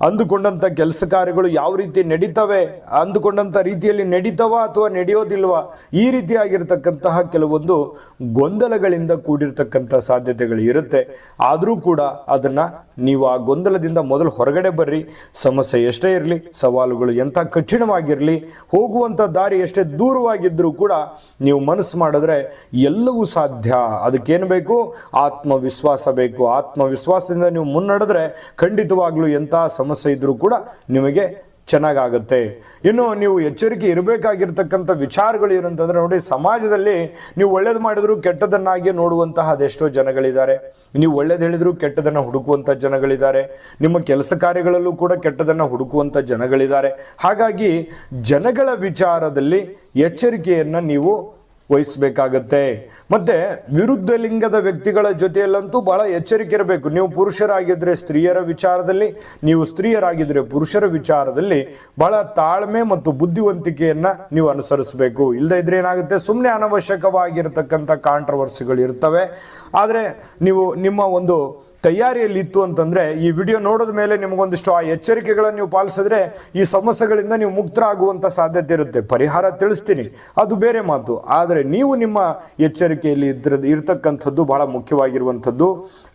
ಅಂದುಕೊಂಡಂಥ ಕೆಲಸ ಕಾರ್ಯಗಳು ಯಾವ ರೀತಿ ನಡೀತವೆ, ಅಂದುಕೊಂಡಂಥ ರೀತಿಯಲ್ಲಿ ನಡೀತವ ಅಥವಾ ನಡೆಯೋದಿಲ್ವಾ, ಈ ರೀತಿಯಾಗಿರ್ತಕ್ಕಂತಹ ಕೆಲವೊಂದು ಗೊಂದಲಗಳಿಂದ ಕೂಡಿರ್ತಕ್ಕಂಥ ಸಾಧ್ಯತೆಗಳು ಇರುತ್ತೆ. ಆದರೂ ಕೂಡ ಅದನ್ನು ನೀವು ಆ ಗೊಂದಲದಿಂದ ಮೊದಲು ಹೊರಗಡೆ ಬರ್ರಿ. ಸಮಸ್ಯೆ ಎಷ್ಟೇ ಇರಲಿ, ಸವಾಲುಗಳು ಎಂಥ ಕಠಿಣವಾಗಿರಲಿ, ಹೋಗುವಂಥ ದಾರಿ ಎಷ್ಟೇ ದೂರವಾಗಿದ್ದರೂ ಕೂಡ ನೀವು ಮನಸ್ಸು ಮಾಡಿದ್ರೆ ಎಲ್ಲವೂ ಸಾಧ್ಯ. ಅದಕ್ಕೇನು ಬೇಕು? ಆತ್ಮವಿಶ್ವಾಸ ಬೇಕು. ಆತ್ಮವಿಶ್ವಾಸದಿಂದ ನೀವು ಮುನ್ನಡೆದ್ರೆ ಖಂಡಿತವಾಗ್ಲೂ ಎಂಥ ಸಮಸ್ಯೆ ಇದ್ರೂ ಕೂಡ ನಿಮಗೆ ಚೆನ್ನಾಗಾಗುತ್ತೆ. ಇನ್ನು ನೀವು ಎಚ್ಚರಿಕೆ ಇರಬೇಕಾಗಿರ್ತಕ್ಕಂಥ ವಿಚಾರಗಳು ಏನಂತಂದ್ರೆ, ನೋಡಿ, ಸಮಾಜದಲ್ಲಿ ನೀವು ಒಳ್ಳೇದು ಮಾಡಿದ್ರು ಕೆಟ್ಟದನ್ನಾಗಿ ನೋಡುವಂತಹ ಅದೆಷ್ಟೋ ಜನಗಳಿದ್ದಾರೆ. ನೀವು ಒಳ್ಳೇದು ಹೇಳಿದ್ರು ಕೆಟ್ಟದನ್ನು ಹುಡುಕುವಂಥ ಜನಗಳಿದ್ದಾರೆ. ನಿಮ್ಮ ಕೆಲಸ ಕಾರ್ಯಗಳಲ್ಲೂ ಕೂಡ ಕೆಟ್ಟದನ್ನು ಹುಡುಕುವಂಥ ಜನಗಳಿದ್ದಾರೆ. ಹಾಗಾಗಿ ಜನಗಳ ವಿಚಾರದಲ್ಲಿ ಎಚ್ಚರಿಕೆಯನ್ನು ನೀವು ವಹಿಸಬೇಕಾಗತ್ತೆ. ಮತ್ತೆ ವಿರುದ್ಧ ಲಿಂಗದ ವ್ಯಕ್ತಿಗಳ ಜೊತೆಯಲ್ಲಂತೂ ಬಹಳ ಎಚ್ಚರಿಕೆ ಇರಬೇಕು. ನೀವು ಪುರುಷರಾಗಿದ್ದರೆ ಸ್ತ್ರೀಯರ ವಿಚಾರದಲ್ಲಿ, ನೀವು ಸ್ತ್ರೀಯರಾಗಿದ್ದರೆ ಪುರುಷರ ವಿಚಾರದಲ್ಲಿ ಬಹಳ ತಾಳ್ಮೆ ಮತ್ತು ಬುದ್ಧಿವಂತಿಕೆಯನ್ನ ನೀವು ಅನುಸರಿಸಬೇಕು. ಇಲ್ಲದೇ ಇದ್ರೆ ಏನಾಗುತ್ತೆ, ಸುಮ್ಮನೆ ಅನವಶ್ಯಕವಾಗಿರ್ತಕ್ಕಂಥ ಕಾಂಟ್ರವರ್ಸಿಗಳು ಇರ್ತವೆ. ಆದರೆ ನೀವು ನಿಮ್ಮ ಒಂದು ತಯಾರಿಯಲ್ಲಿ ಇತ್ತು ಅಂತಂದ್ರೆ ಈ ವಿಡಿಯೋ ನೋಡಿದ ಮೇಲೆ ನಿಮಗೊಂದಿಷ್ಟು ಆ ಎಚ್ಚರಿಕೆಗಳನ್ನು ನೀವು ಪಾಲಿಸಿದ್ರೆ ಈ ಸಮಸ್ಯೆಗಳಿಂದ ನೀವು ಮುಕ್ತರಾಗುವಂಥ ಸಾಧ್ಯತೆ ಇರುತ್ತೆ. ಪರಿಹಾರ ತಿಳಿಸ್ತೀನಿ, ಅದು ಬೇರೆ ಮಾತು. ಆದರೆ ನೀವು ನಿಮ್ಮ ಎಚ್ಚರಿಕೆಯಲ್ಲಿ ಇರ್ತಕ್ಕಂಥದ್ದು ಬಹಳ ಮುಖ್ಯವಾಗಿರುವಂಥದ್ದು.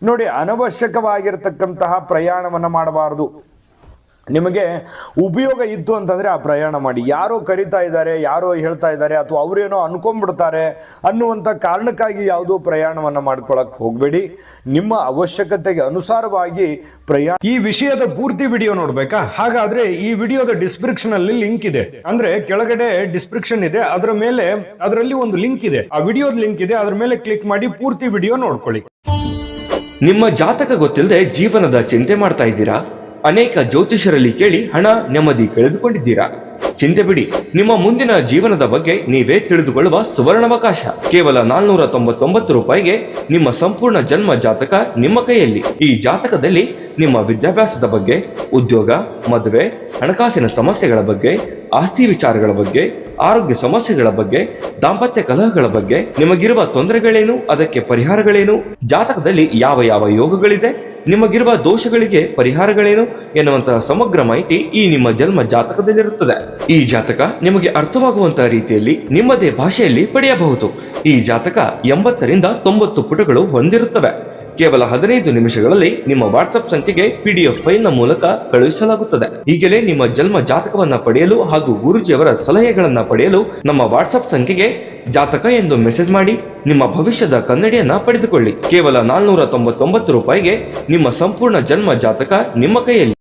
ನೋಡಿ, ಅನವಶ್ಯಕವಾಗಿರ್ತಕ್ಕಂತಹ ಪ್ರಯಾಣವನ್ನು ಮಾಡಬಾರದು. ನಿಮಗೆ ಉಪಯೋಗ ಇತ್ತು ಅಂತಂದರೆ ಆ ಪ್ರಯಾಣ ಮಾಡಿ. ಯಾರೋ ಕರಿತಾ ಇದ್ದಾರೆ, ಯಾರೋ ಹೇಳ್ತಾ ಇದ್ದಾರೆ, ಅಥವಾ ಅವರೇನೋ ಅನ್ಕೊಂಡ್ಬಿಡ್ತಾರೆ ಅನ್ನುವಂಥ ಕಾರಣಕ್ಕಾಗಿ ಯಾವುದೋ ಪ್ರಯಾಣವನ್ನು ಮಾಡ್ಕೊಳಕ್ಕೆ ಹೋಗಬೇಡಿ. ನಿಮ್ಮ ಅವಶ್ಯಕತೆಗೆ ಅನುಸಾರವಾಗಿ ಪ್ರಯಾಣ. ಈ ವಿಷಯದ ಪೂರ್ತಿ ವಿಡಿಯೋ ನೋಡ್ಬೇಕಾ? ಹಾಗಾದ್ರೆ ಈ ವಿಡಿಯೋದ ಡಿಸ್ಕ್ರಿಪ್ಷನ್ ಅಲ್ಲಿ ಲಿಂಕ್ ಇದೆ. ಅಂದ್ರೆ ಕೆಳಗಡೆ ಡಿಸ್ಕ್ರಿಪ್ಷನ್ ಇದೆ, ಅದರ ಮೇಲೆ ಅದರಲ್ಲಿ ಒಂದು ಲಿಂಕ್ ಇದೆ, ಆ ವಿಡಿಯೋದ ಲಿಂಕ್ ಇದೆ, ಅದರ ಮೇಲೆ ಕ್ಲಿಕ್ ಮಾಡಿ ಪೂರ್ತಿ ವಿಡಿಯೋ ನೋಡ್ಕೊಳ್ಳಿ. ನಿಮ್ಮ ಜಾತಕ ಗೊತ್ತಿಲ್ಲದೆ ಜೀವನದ ಚಿಂತೆ ಮಾಡ್ತಾ ಇದ್ದೀರಾ? ಅನೇಕ ಜ್ಯೋತಿಷರಲ್ಲಿ ಕೇಳಿ ಹಣ ನೆಮ್ಮದಿ ಕಳೆದುಕೊಂಡಿದ್ದೀರಾ? ಚಿಂತೆ ಬಿಡಿ, ನಿಮ್ಮ ಮುಂದಿನ ಜೀವನದ ಬಗ್ಗೆ ನೀವೇ ತಿಳಿದುಕೊಳ್ಳುವ ಸುವರ್ಣಾವಕಾಶ. ಕೇವಲ 499 ರೂಪಾಯಿಗೆ ನಿಮ್ಮ ಸಂಪೂರ್ಣ ಜನ್ಮ ಜಾತಕ ನಿಮ್ಮ ಕೈಯಲ್ಲಿ. ಈ ಜಾತಕದಲ್ಲಿ ನಿಮ್ಮ ವಿದ್ಯಾಭ್ಯಾಸದ ಬಗ್ಗೆ, ಉದ್ಯೋಗ, ಮದುವೆ, ಹಣಕಾಸಿನ ಸಮಸ್ಯೆಗಳ ಬಗ್ಗೆ, ಆಸ್ತಿ ವಿಚಾರಗಳ ಬಗ್ಗೆ, ಆರೋಗ್ಯ ಸಮಸ್ಯೆಗಳ ಬಗ್ಗೆ, ದಾಂಪತ್ಯ ಕಲಹಗಳ ಬಗ್ಗೆ, ನಿಮಗಿರುವ ತೊಂದರೆಗಳೇನು, ಅದಕ್ಕೆ ಪರಿಹಾರಗಳೇನು, ಜಾತಕದಲ್ಲಿ ಯಾವ ಯಾವ ಯೋಗಗಳಿದೆ, ನಿಮಗಿರುವ ದೋಷಗಳಿಗೆ ಪರಿಹಾರಗಳೇನು ಎನ್ನುವಂತಹ ಸಮಗ್ರ ಮಾಹಿತಿ ಈ ನಿಮ್ಮ ಜನ್ಮ ಜಾತಕದಲ್ಲಿರುತ್ತದೆ. ಈ ಜಾತಕ ನಿಮಗೆ ಅರ್ಥವಾಗುವಂತಹ ರೀತಿಯಲ್ಲಿ ನಿಮ್ಮದೇ ಭಾಷೆಯಲ್ಲಿ ಪಡೆಯಬಹುದು. ಈ ಜಾತಕ 80ರಿಂದ 90 ಪುಟಗಳು ಹೊಂದಿರುತ್ತವೆ. ಕೇವಲ 15 ನಿಮಿಷಗಳಲ್ಲಿ ನಿಮ್ಮ ವಾಟ್ಸ್ಆಪ್ ಸಂಖ್ಯೆಗೆ PDF ಫೈಲ್ ನ ಮೂಲಕ ಕಳುಹಿಸಲಾಗುತ್ತದೆ. ಈಗಲೇ ನಿಮ್ಮ ಜನ್ಮ ಜಾತಕವನ್ನ ಪಡೆಯಲು ಹಾಗೂ ಗುರುಜಿಯವರ ಸಲಹೆಗಳನ್ನ ಪಡೆಯಲು ನಮ್ಮ ವಾಟ್ಸ್ಆಪ್ ಸಂಖ್ಯೆಗೆ ಜಾತಕ ಎಂದು ಮೆಸೇಜ್ ಮಾಡಿ ನಿಮ್ಮ ಭವಿಷ್ಯದ ಕನ್ನಡಿಯನ್ನ ಪಡೆದುಕೊಳ್ಳಿ. ಕೇವಲ 499 ರೂಪಾಯಿಗೆ ನಿಮ್ಮ ಸಂಪೂರ್ಣ ಜನ್ಮ ಜಾತಕ ನಿಮ್ಮ ಕೈಯಲ್ಲಿ.